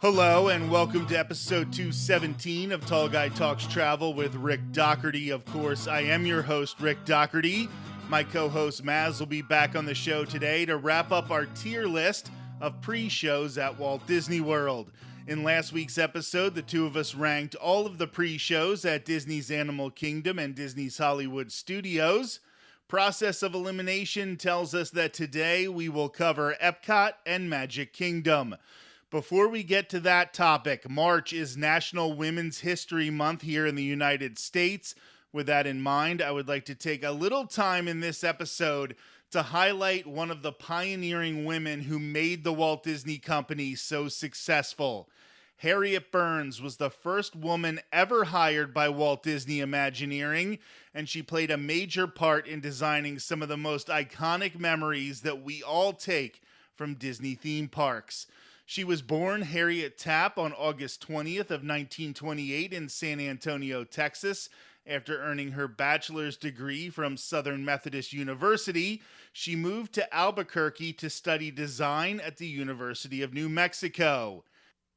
Hello and welcome to episode 217 of Tall Guy Talks Travel with Rick Doherty. Of course, I am your host, Rick Doherty. My co-host Maz will be back on the show today to wrap up our tier list of pre-shows at Walt Disney World. In last week's episode, the two of us ranked all of the pre-shows at Disney's Animal Kingdom and Disney's Hollywood Studios. Process of elimination tells us that today we will cover Epcot and Magic Kingdom. Before we get to that topic, March is National Women's History Month here in the United States. With that in mind, I would like to take a little time in this episode to highlight one of the pioneering women who made the Walt Disney Company so successful. Harriet Burns was the first woman ever hired by Walt Disney Imagineering, and she played a major part in designing some of the most iconic memories that we all take from Disney theme parks. She was born Harriet Tapp on August 20th of 1928 in San Antonio, Texas. After earning her bachelor's degree from Southern Methodist University, she moved to Albuquerque to study design at the University of New Mexico.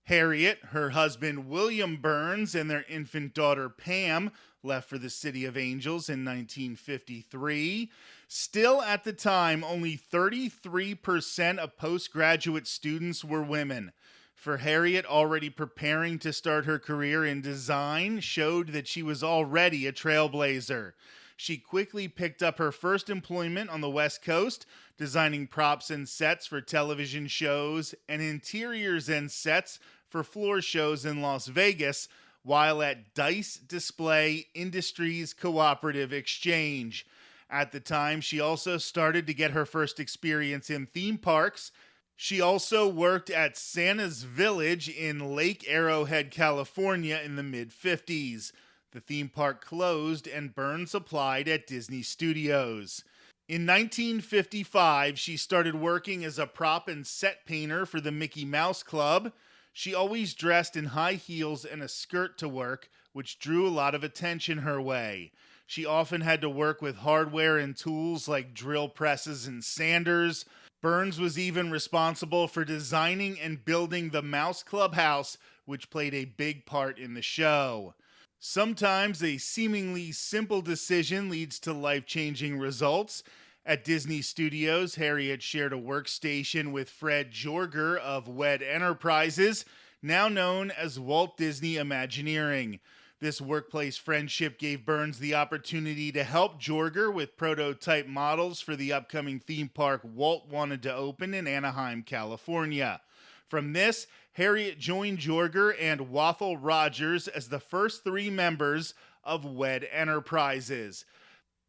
Harriet, her husband William Burns, and their infant daughter Pam left for the City of Angels in 1953. Still at the time, only 33% of postgraduate students were women. For Harriet, already preparing to start her career in design showed that she was already a trailblazer. She quickly picked up her first employment on the West Coast, designing props and sets for television shows and interiors and sets for floor shows in Las Vegas, while at Dice Display Industries Cooperative Exchange. At the time, she also started to get her first experience in theme parks. She also worked at Santa's Village in Lake Arrowhead, California in the mid-50s. The theme park closed and Burns applied at Disney Studios. In 1955, she started working as a prop and set painter for the Mickey Mouse Club. She always dressed in high heels and a skirt to work, which drew a lot of attention her way. She often had to work with hardware and tools like drill presses and sanders. Burns was even responsible for designing and building the Mouse Clubhouse, which played a big part in the show. Sometimes a seemingly simple decision leads to life-changing results. At Disney Studios, Harriet shared a workstation with Fred Jorger of WED Enterprises, now known as Walt Disney Imagineering. This workplace friendship gave Burns the opportunity to help Jorger with prototype models for the upcoming theme park Walt wanted to open in Anaheim, California. From this, Harriet joined Jorger and Waffle Rogers as the first three members of WED Enterprises.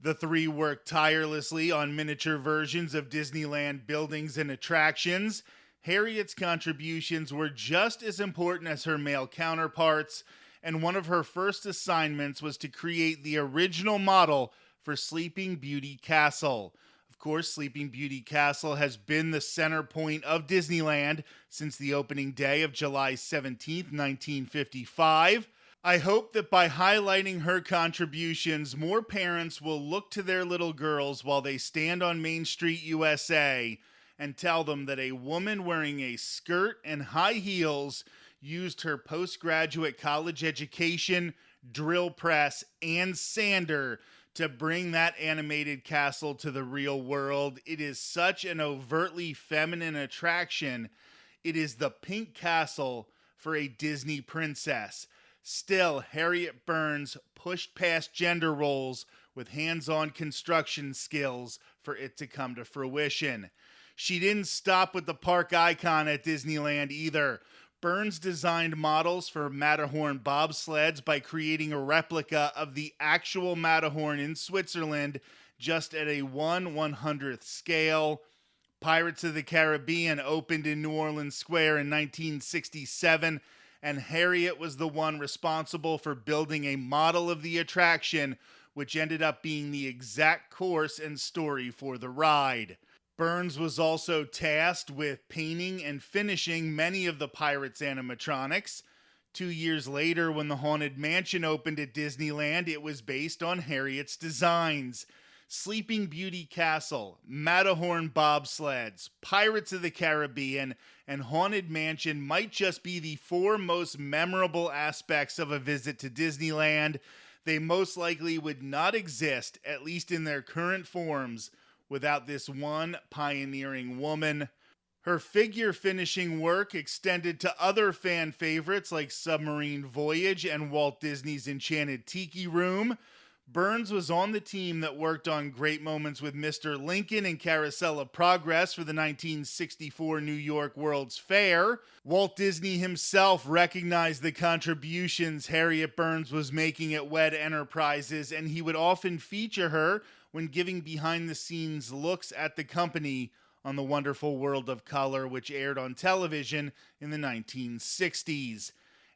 The three worked tirelessly on miniature versions of Disneyland buildings and attractions. Harriet's contributions were just as important as her male counterparts, and one of her first assignments was to create the original model for Sleeping Beauty Castle. Of course, Sleeping Beauty Castle has been the center point of Disneyland since the opening day of July 17, 1955. I hope that by highlighting her contributions, more parents will look to their little girls while they stand on Main Street, USA, and tell them that a woman wearing a skirt and high heels used her postgraduate college education, drill press, and sander to bring that animated castle to the real world. It is such an overtly feminine attraction. It is the pink castle for a Disney princess. Still, Harriet Burns pushed past gender roles with hands-on construction skills for it to come to fruition. She didn't stop with the park icon at Disneyland either. Burns designed models for Matterhorn bobsleds by creating a replica of the actual Matterhorn in Switzerland, just at a 1/100th scale. Pirates of the Caribbean opened in New Orleans Square in 1967, and Harriet was the one responsible for building a model of the attraction, which ended up being the exact course and story for the ride. Burns was also tasked with painting and finishing many of the Pirates animatronics. 2 years later, when the Haunted Mansion opened at Disneyland, it was based on Harriet's designs. Sleeping Beauty Castle, Matterhorn bobsleds, Pirates of the Caribbean, and Haunted Mansion might just be the 4 most memorable aspects of a visit to Disneyland. They most likely would not exist, at least in their current forms, without this one pioneering woman. Her figure finishing work extended to other fan favorites like Submarine Voyage and Walt Disney's Enchanted Tiki Room. Burns was on the team that worked on Great Moments with Mr. Lincoln and Carousel of Progress for the 1964 New York World's Fair. Walt Disney himself recognized the contributions Harriet Burns was making at WED Enterprises, and he would often feature her when giving behind-the-scenes looks at the company on The Wonderful World of Color, which aired on television in the 1960s.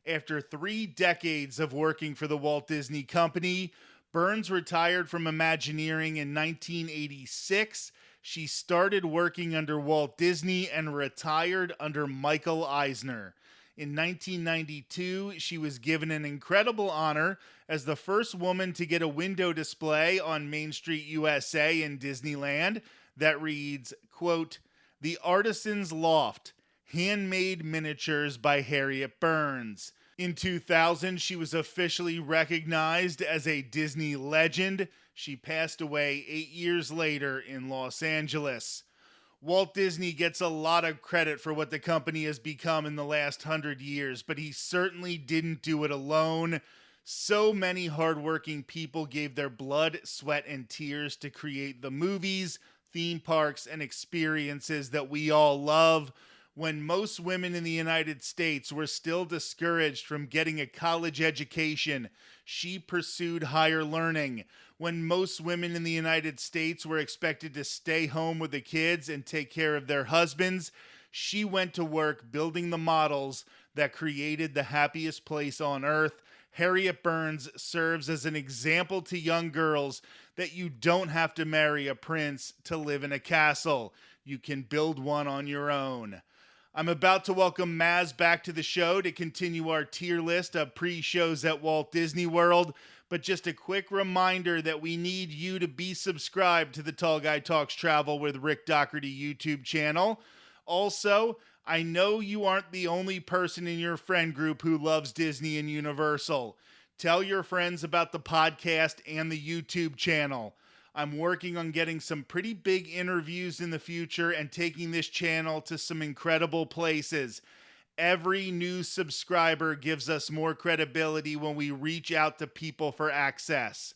After 3 decades of working for the Walt Disney Company, Burns retired from Imagineering in 1986. She started working under Walt Disney and retired under Michael Eisner. In 1992, she was given an incredible honor as the first woman to get a window display on Main Street USA in Disneyland that reads, quote, "The Artisan's Loft, Handmade Miniatures by Harriet Burns." In 2000, she was officially recognized as a Disney legend. She passed away 8 years later in Los Angeles. Walt Disney gets a lot of credit for what the company has become in the last 100 years, but he certainly didn't do it alone. So many hardworking people gave their blood, sweat, and tears to create the movies, theme parks, and experiences that we all love. When most women in the United States were still discouraged from getting a college education, she pursued higher learning. When most women in the United States were expected to stay home with the kids and take care of their husbands, she went to work building the models that created the happiest place on earth. Harriet Burns serves as an example to young girls that you don't have to marry a prince to live in a castle. You can build one on your own. I'm about to welcome Maz back to the show to continue our tier list of pre-shows at Walt Disney World. But just a quick reminder that we need you to be subscribed to the Tall Guy Talks Travel with Rick Doherty YouTube channel. Also, I know you aren't the only person in your friend group who loves Disney and Universal. Tell your friends about the podcast and the YouTube channel. I'm working on getting some pretty big interviews in the future and taking this channel to some incredible places. Every new subscriber gives us more credibility when we reach out to people for access.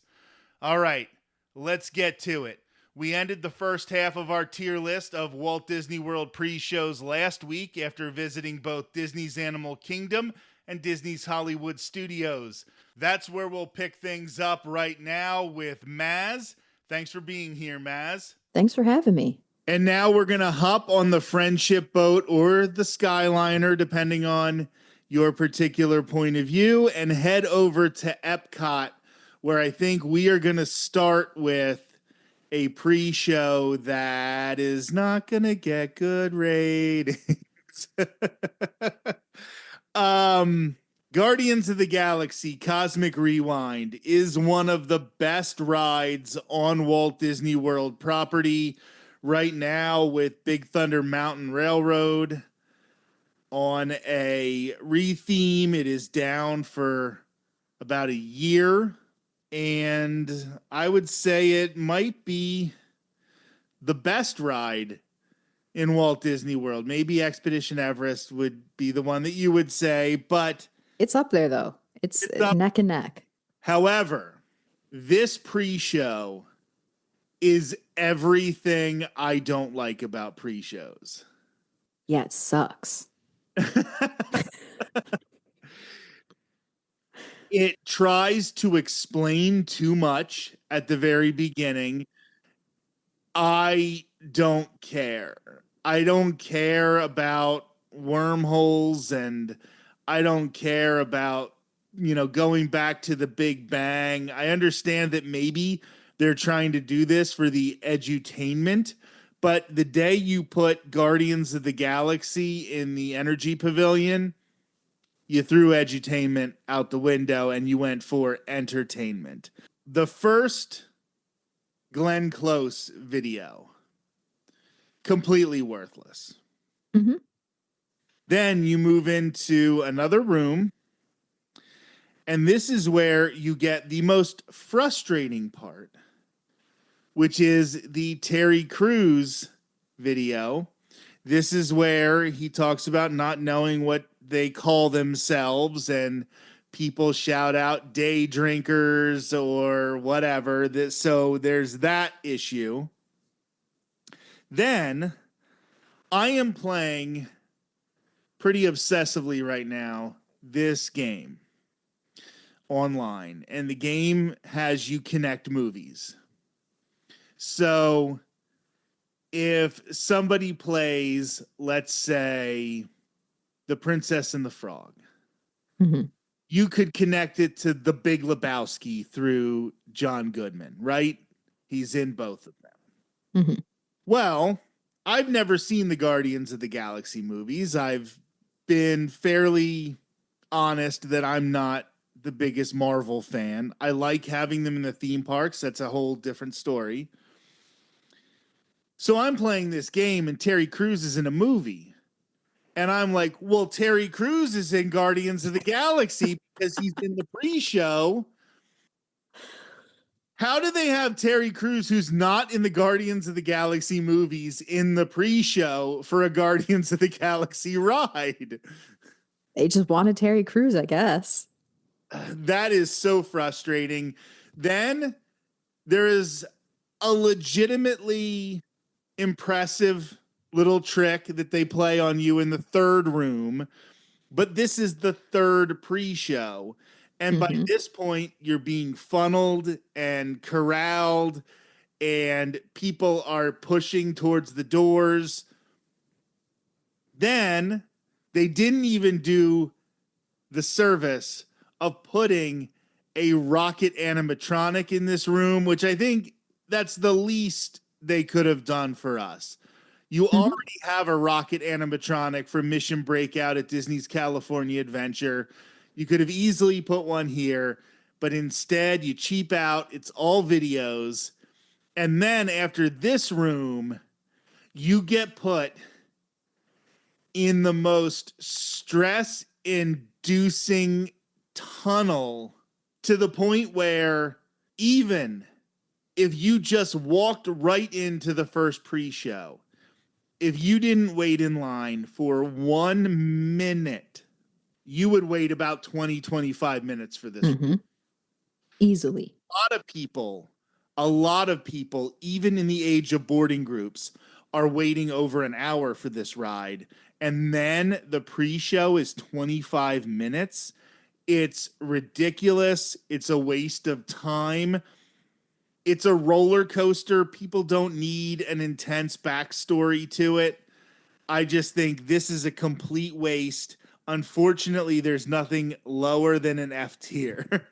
All right, let's get to it. We ended the first half of our tier list of Walt Disney World pre-shows last week after visiting both Disney's Animal Kingdom and Disney's Hollywood Studios. That's where we'll pick things up right now with Maz. Thanks for being here, Maz. Thanks for having me. And now we're going to hop on the Friendship boat or the Skyliner, depending on your particular point of view, and head over to Epcot, where I think we are going to start with a pre-show that is not going to get good ratings. Guardians of the Galaxy Cosmic Rewind is one of the best rides on Walt Disney World property right now, with Big Thunder Mountain Railroad on a retheme. It is down for about a year, and I would say it might be the best ride in Walt Disney World. Maybe Expedition Everest would be the one that you would say, but it's up there, though. It's neck and neck. However, this pre-show is everything I don't like about pre-shows. Yeah, it sucks. It tries to explain too much at the very beginning. I don't care. I don't care about wormholes, and I don't care about, going back to the Big Bang. I understand that maybe they're trying to do this for the edutainment, but the day you put Guardians of the Galaxy in the Energy Pavilion, you threw edutainment out the window and you went for entertainment. The first Glenn Close video. Completely worthless. Mm-hmm. Then you move into another room, and this is where you get the most frustrating part, which is the Terry Crews video. This is where he talks about not knowing what they call themselves, and people shout out day drinkers or whatever. So there's that issue. Then I am playing pretty obsessively right now this game online, and the game has you connect movies. So if somebody plays, let's say, The Princess and the Frog, Mm-hmm. you could connect it to The Big Lebowski through John Goodman, right? He's in both of them. Mm-hmm. Well, I've never seen the Guardians of the Galaxy movies. I've been fairly honest that I'm not the biggest Marvel fan. I like having them in the theme parks. That's a whole different story. So I'm playing this game and Terry Crews is in a movie. And I'm like, well, Terry Crews is in Guardians of the Galaxy because he's in the pre-show. How do they have Terry Crews, who's not in the Guardians of the Galaxy movies, in the pre-show for a Guardians of the Galaxy ride? They just wanted Terry Crews, I guess. That is so frustrating. Then there is a legitimately impressive little trick that they play on you in the third room, but this is the third pre-show. And by this point, you're being funneled and corralled, and people are pushing towards the doors. Then they didn't even do the service of putting a rocket animatronic in this room, which I think that's the least they could have done for us. You already have a rocket animatronic for Mission Breakout at Disney's California Adventure. You could have easily put one here, but instead you cheap out. It's all videos. And then after this room, you get put in the most stress-inducing tunnel, to the point where even if you just walked right into the first pre-show, if you didn't wait in line for 1 minute, you would wait about 20, 25 minutes for this. Easily. A lot of people, even in the age of boarding groups, are waiting over an hour for this ride. And then the pre-show is 25 minutes. It's ridiculous. It's a waste of time. It's a roller coaster. People don't need an intense backstory to it. I just think this is a complete waste. Unfortunately, there's nothing lower than an F tier.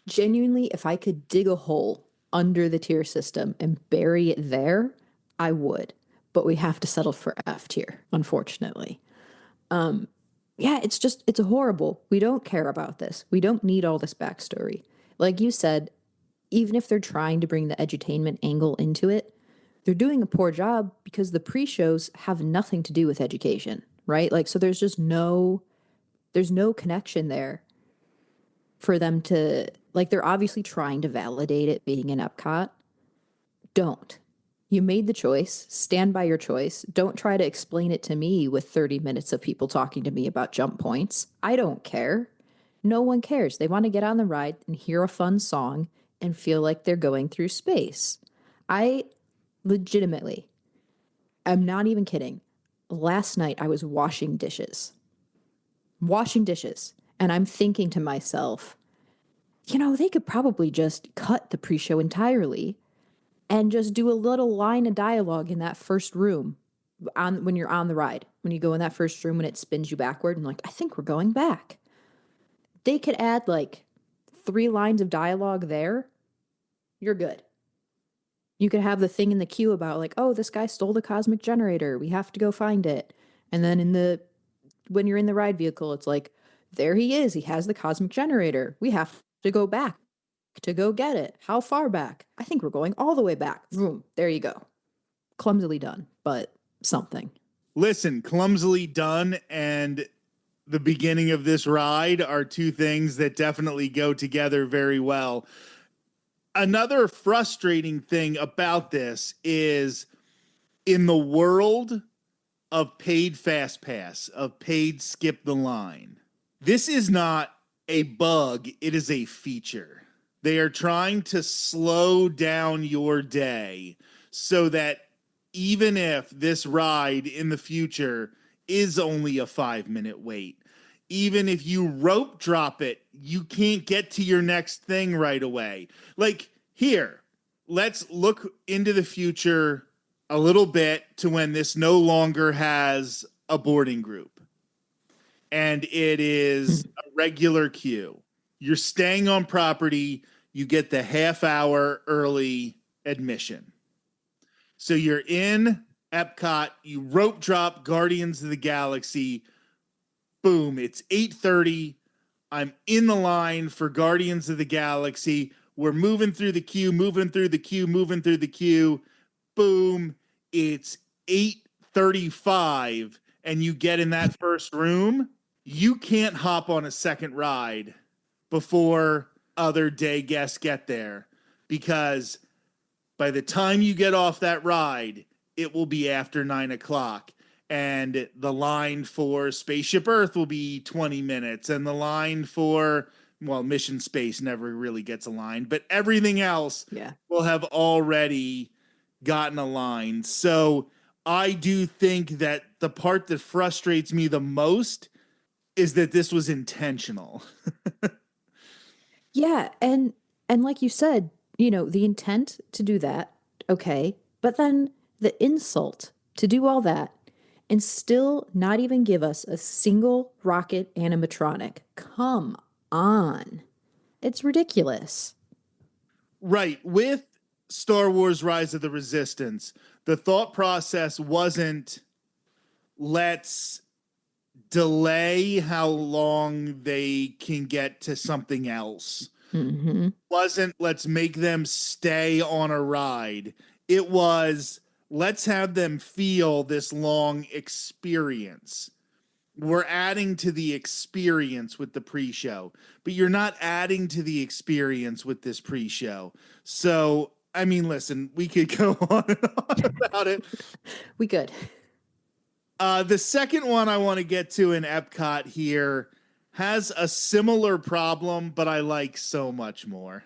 Genuinely, if I could dig a hole under the tier system and bury it there, I would. But we have to settle for F tier, unfortunately. Yeah, it's horrible. We don't care about this. We don't need all this backstory. Like you said, even if they're trying to bring the edutainment angle into it, they're doing a poor job because the pre-shows have nothing to do with education, right? Like, so there's no connection there for them to, like, they're obviously trying to validate it being in Epcot. Don't. You made the choice. Stand by your choice. Don't try to explain it to me with 30 minutes of people talking to me about jump points. I don't care. No one cares. They want to get on the ride and hear a fun song and feel like they're going through space. I legitimately, I'm not even kidding. Last night I was washing dishes. And I'm thinking to myself, they could probably just cut the pre-show entirely and just do a little line of dialogue in that first room when you're on the ride. When you go in that first room, when it spins you backward and like, I think we're going back. They could add like 3 lines of dialogue there. You're good. You could have the thing in the queue about like, oh, this guy stole the cosmic generator. We have to go find it. And then when you're in the ride vehicle, it's like, there he is. He has the cosmic generator. We have to go back. to go get it. How far back? I think we're going all the way back. Boom. There you go. Clumsily done, but something. Listen, clumsily done and the beginning of this ride are two things that definitely go together very well. Another frustrating thing about this is in the world of paid fast pass, of paid skip the line, this is not a bug, it is a feature. They are trying to slow down your day so that even if this ride in the future is only a 5-minute wait, even if you rope drop it, you can't get to your next thing right away. Like, here, let's look into the future a little bit to when this no longer has a boarding group and it is a regular queue. You're staying on property, you get the half-hour early admission. So you're in Epcot, you rope drop Guardians of the Galaxy. Boom, it's 8:30. I'm in the line for Guardians of the Galaxy. We're moving through the queue, moving through the queue, moving through the queue. Boom, it's 8:35 and you get in that first room. You can't hop on a second ride before other day guests get there because by the time you get off that ride, it will be after 9 o'clock. And the line for Spaceship Earth will be 20 minutes. And the line for, well, Mission Space never really gets a line, but everything else will have already gotten a line. So I do think that the part that frustrates me the most is that this was intentional. Yeah, and like you said, the intent to do that, okay, but then the insult to do all that and still not even give us a single rocket animatronic. Come on. It's ridiculous. Right. With Star Wars Rise of the Resistance, the thought process wasn't let's delay how long they can get to something else. Mm-hmm. Wasn't let's make them stay on a ride. It was let's have them feel this long experience. We're adding to the experience with the pre-show, but you're not adding to the experience with this pre-show. So, I mean, listen, we could go on and on about it. We could. The second one I want to get to in Epcot here has a similar problem, but I like so much more.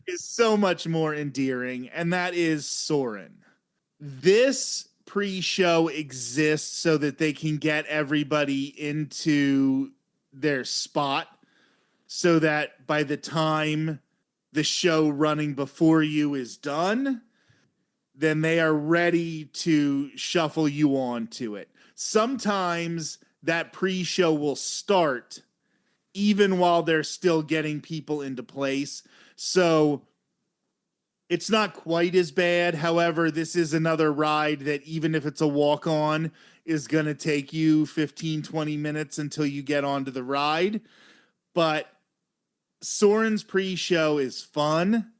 Is so much more endearing, and that is Soarin'. This pre-show exists so that they can get everybody into their spot so that by the time the show running before you is done, then they are ready to shuffle you onto it. Sometimes that pre-show will start even while they're still getting people into place. So it's not quite as bad. However, this is another ride that even if it's a walk-on is going to take you 15, 20 minutes until you get onto the ride. But Soarin's pre-show is fun.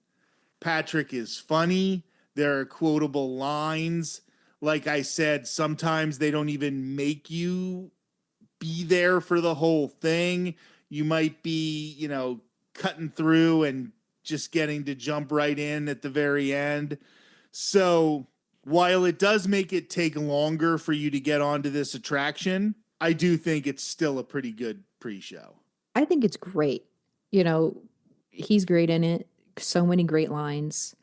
Patrick is funny. There are quotable lines. Like I said, sometimes they don't even make you be there for the whole thing. You might be, cutting through and just getting to jump right in at the very end. So while it does make it take longer for you to get onto this attraction, I do think it's still a pretty good pre-show. I think it's great. He's great in it. So many great lines.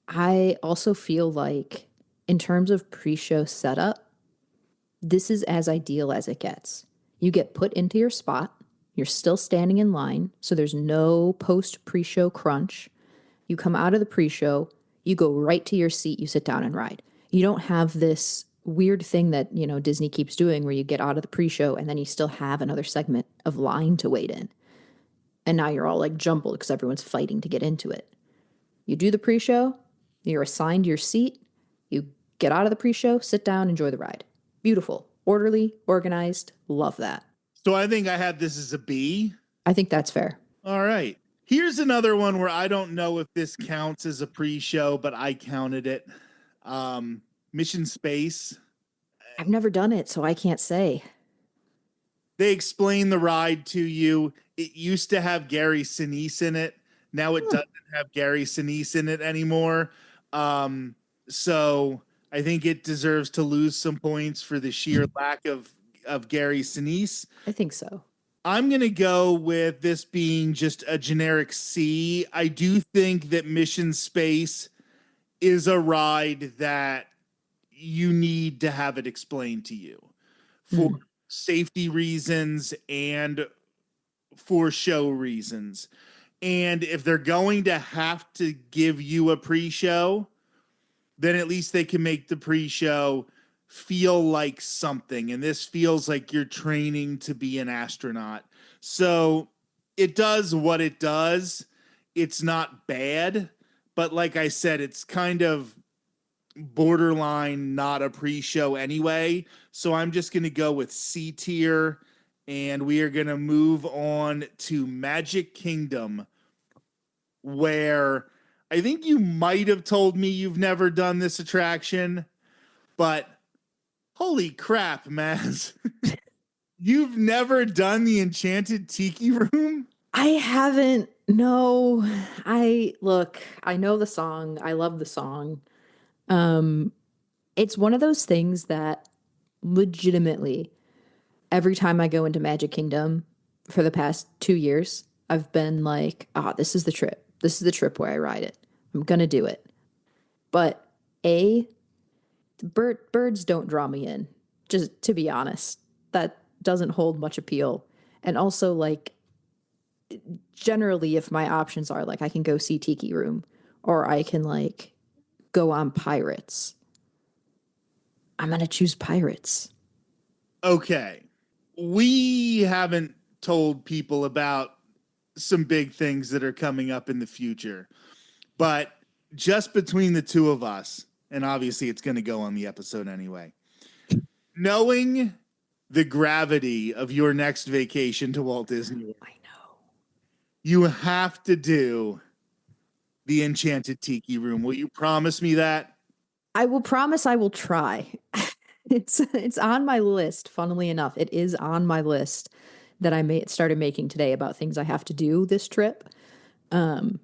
I also feel like in terms of pre-show setup, this is as ideal as it gets. You get put into your spot. You're still standing in line, so there's no post pre-show crunch. You come out of the pre-show, you go right to your seat, you sit down and ride. You don't have this weird thing that, Disney keeps doing where you get out of the pre-show and then you still have another segment of line to wait in. And now you're all like jumbled because everyone's fighting to get into it. You do the pre-show, you're assigned your seat, you get out of the pre-show, sit down, enjoy the ride. Beautiful, orderly, organized, love that. So I think I have this as a B. I think that's fair. All right. Here's another one where I don't know if this counts as a pre-show, but I counted it. Mission Space. I've never done it, so I can't say. They explain the ride to you. It used to have Gary Sinise in it. Now it Huh. doesn't have Gary Sinise in it anymore. So I think it deserves to lose some points for the sheer lack of Gary Sinise. I think so. I'm going to go with this being just a generic C. I do think that Mission Space is a ride that you need to have it explained to you for Mm. safety reasons and for show reasons. And if they're going to have to give you a pre-show, then at least they can make the pre-show feel like something. And this feels like you're training to be an astronaut. So it does what it does. It's not bad, but like I said, it's kind of borderline not a pre-show anyway. So I'm just going to go with C tier, and we are going to move on to Magic Kingdom, where I think you might have told me you've never done this attraction, but holy crap, Maz. You've never done the Enchanted Tiki Room? I haven't. No, I know the song. I love the song. Um, it's one of those things that legitimately every time I go into Magic Kingdom for the past 2 years, I've been like, this is the trip. This is the trip where I ride it. I'm gonna do it. But A, birds don't draw me in. Just to be honest, that doesn't hold much appeal. And also, like, generally, if my options are like I can go see Tiki Room or I can like go on Pirates, I'm gonna choose Pirates. Okay. We haven't told people about some big things that are coming up in the future, but just between the two of us, and obviously it's going to go on the episode anyway, knowing the gravity of your next vacation to Walt Disney World, I know. you have to do the Enchanted Tiki Room. Will you promise me that? I will promise I will try. It's on my list. Funnily enough, it is on my list that started making today about things I have to do this trip. Um,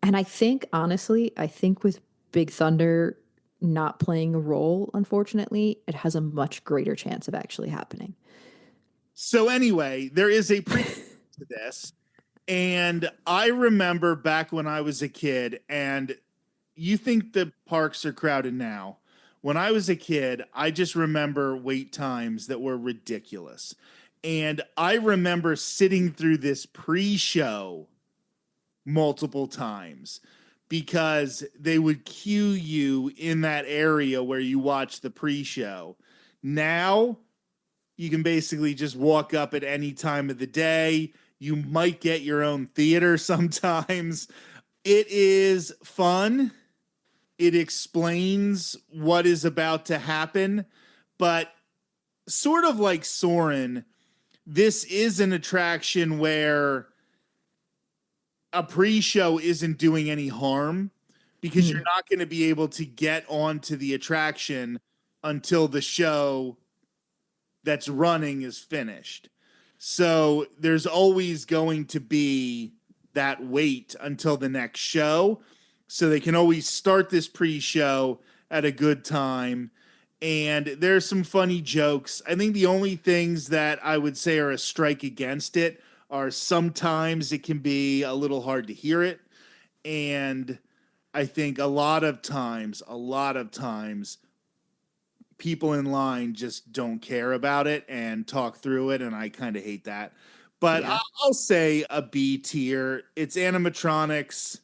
and I think honestly, I think with Big Thunder not playing a role, unfortunately, it has a much greater chance of actually happening. So anyway, there is a pre to this. And I remember back when I was a kid, and you think the parks are crowded now. When I was a kid, I just remember wait times that were ridiculous. And I remember sitting through this pre-show multiple times because they would queue you in that area where you watch the pre-show. Now you can basically just walk up at any time of the day. You might get your own theater sometimes. It is fun. It explains what is about to happen, but sort of like Soarin', this is an attraction where a pre-show isn't doing any harm because you're not going to be able to get onto the attraction until the show that's running is finished. So there's always going to be that wait until the next show. So they can always start this pre-show at a good time. And there's some funny jokes. I think the only things that I would say are a strike against it are sometimes it can be a little hard to hear it. And I think a lot of times, people in line just don't care about it and talk through it, and I kind of hate that. But Yeah. I'll say a B tier. It's animatronics,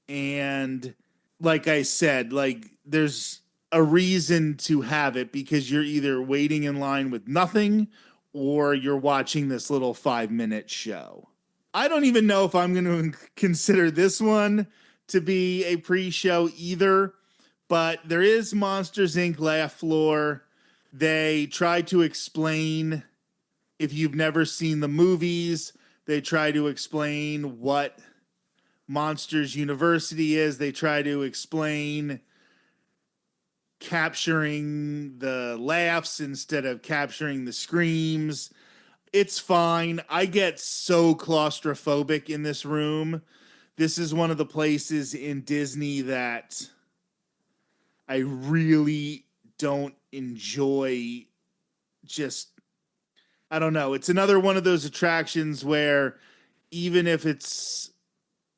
and like I said, like there's a reason to have it because you're either waiting in line with nothing or you're watching this little 5-minute show. I don't even know if I'm going to consider this one to be a pre-show either, but there is Monsters Inc. Laugh Floor. They try to explain, if you've never seen the movies, They try to explain what Monsters University is. They try to explain capturing the laughs instead of capturing the screams. It's fine. I get so claustrophobic in this room. This is one of the places in Disney that I really don't enjoy. Just, I don't know. It's another one of those attractions where even if it's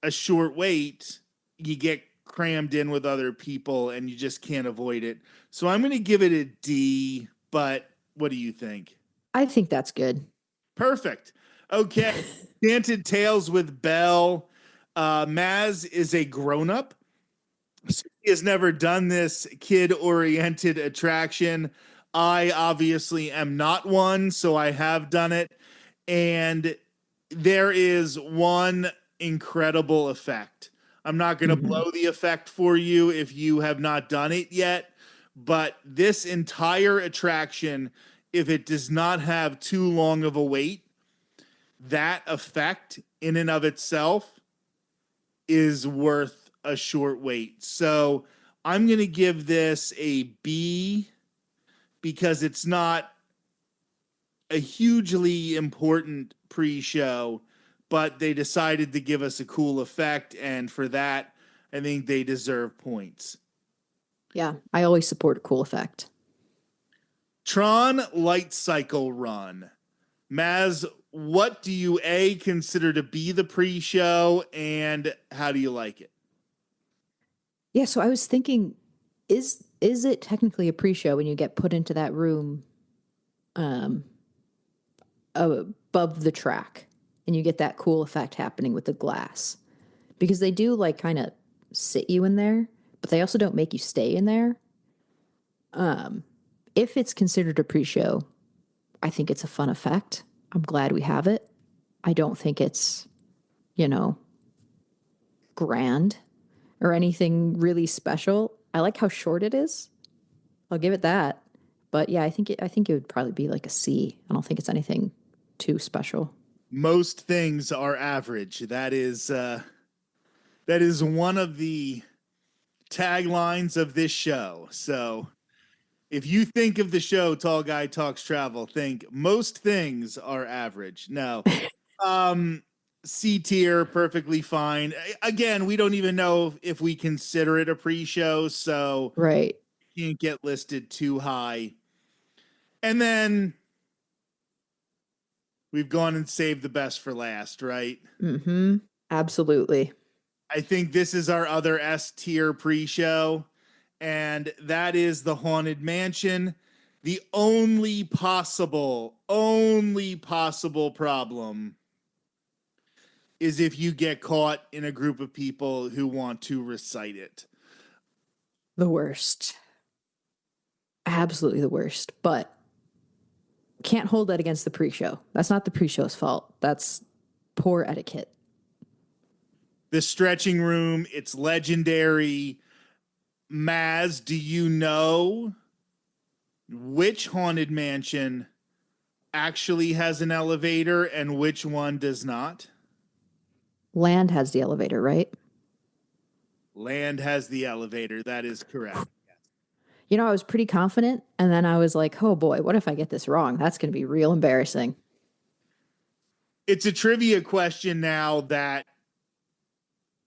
a short wait, you get crammed in with other people and you just can't avoid it. So I'm going to give it a D, but what do you think? I think that's good. Perfect. Okay. Enchanted Tales with Belle. Maz is a grown up. He has never done this kid oriented attraction. I obviously am not one, so I have done it. And there is one incredible effect. I'm not going to blow the effect for you if you have not done it yet, but this entire attraction, if it does not have too long of a wait, that effect in and of itself is worth a short wait. So I'm going to give this a B because it's not a hugely important pre-show, but they decided to give us a cool effect, and for that, I think they deserve points. Yeah, I always support a cool effect. Tron Light Cycle Run. Maz, what do you A, consider to be the pre-show, and how do you like it? Yeah, so I was thinking, is it technically a pre-show when you get put into that room above the track and you get that cool effect happening with the glass? Because they do like kind of sit you in there, but they also don't make you stay in there. If it's considered a pre-show, I think it's a fun effect. I'm glad we have it. I don't think it's, grand or anything really special. I like how short it is. I'll give it that. But yeah, I think it would probably be like a C. I don't think it's anything too special. Most things are average. That is one of the taglines of this show. So if you think of the show Tall Guy Talks Travel, think most things are average. No. C tier, perfectly fine. Again, we don't even know if we consider it a pre-show, so Right. you can't get listed too high. And then we've gone and saved the best for last, right? Mm-hmm. Absolutely. I think this is our other S tier pre-show, and that is the Haunted Mansion. The only possible problem is if you get caught in a group of people who want to recite it. The worst. Absolutely the worst. But can't hold that against the pre-show. That's not the pre-show's fault. That's poor etiquette. The stretching room, it's legendary. Maz, do you know which Haunted Mansion actually has an elevator and which one does not? Land has the elevator, right? Land has the elevator. That is correct. I was pretty confident, and then I was like, oh boy, what if I get this wrong? That's going to be real embarrassing. It's a trivia question now that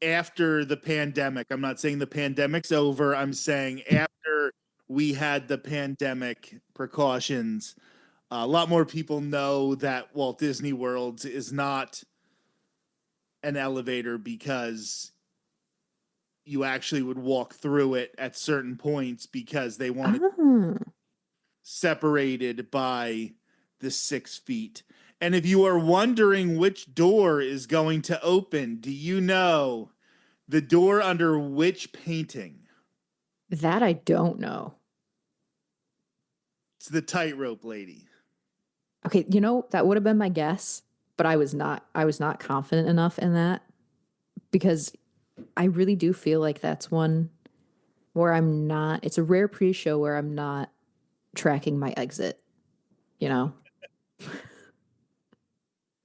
after the pandemic, I'm not saying the pandemic's over, I'm saying after we had the pandemic precautions, a lot more people know that Walt Disney World is not an elevator because you actually would walk through it at certain points because they wanted separated by the 6 feet. And if you are wondering which door is going to open, do you know the door under which painting? That I don't know. It's the Tightrope Lady. Okay, that would have been my guess, but I was not confident enough in that because I really do feel like that's one where it's a rare pre-show where I'm not tracking my exit, you know?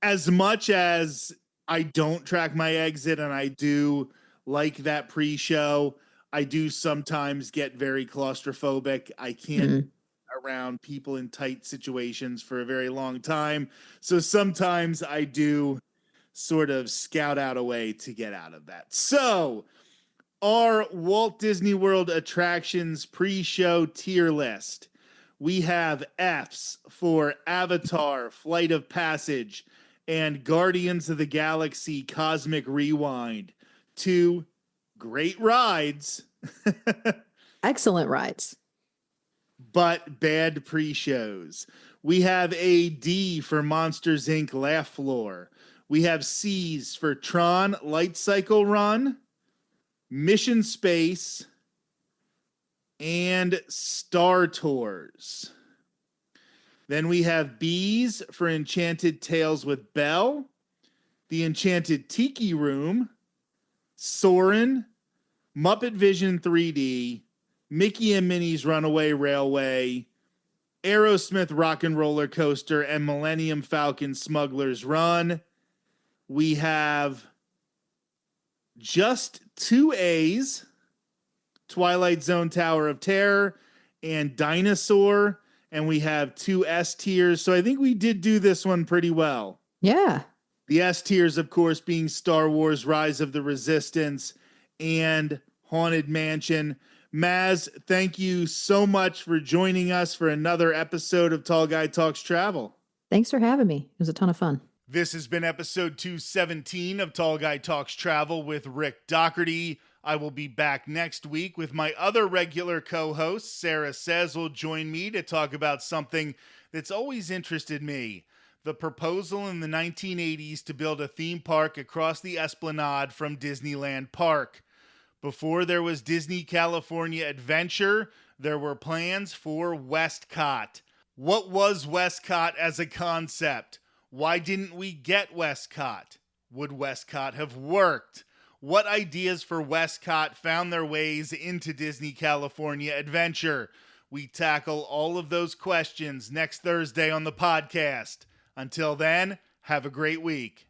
as much as I don't track my exit and I do like that pre-show, I do sometimes get very claustrophobic. I can't around people in tight situations for a very long time. So sometimes I do sort of scout out a way to get out of that. So our Walt Disney World attractions pre-show tier list. We have F's for Avatar, Flight of Passage, and Guardians of the Galaxy Cosmic Rewind. 2 great rides, Excellent rides. but bad pre-shows. We have a D for Monsters Inc. Laugh Floor. We have C's for Tron Light Cycle Run, Mission Space, and Star Tours. Then we have B's for Enchanted Tales with Belle, the Enchanted Tiki Room, Soarin', Muppet Vision 3D, Mickey and Minnie's Runaway Railway, Aerosmith Rock and Roller Coaster, and Millennium Falcon Smuggler's Run. We have just 2 A's, Twilight Zone Tower of Terror and Dinosaur, and we have 2 S tiers. So I think we did do this one pretty well. Yeah. The S tiers, of course, being Star Wars Rise of the Resistance and Haunted Mansion. Maz, thank you so much for joining us for another episode of Tall Guy Talks Travel. Thanks for having me. It was a ton of fun. This has been episode 217 of Tall Guy Talks Travel with Rick Doherty. I will be back next week with my other regular co-host, Sarah Says, will join me to talk about something that's always interested me. The proposal in the 1980s to build a theme park across the Esplanade from Disneyland Park. Before there was Disney California Adventure, there were plans for Westcott. What was Westcott as a concept? Why didn't we get Westcott? Would Westcott have worked? What ideas for Westcott found their ways into Disney California Adventure? We tackle all of those questions next Thursday on the podcast. Until then, have a great week.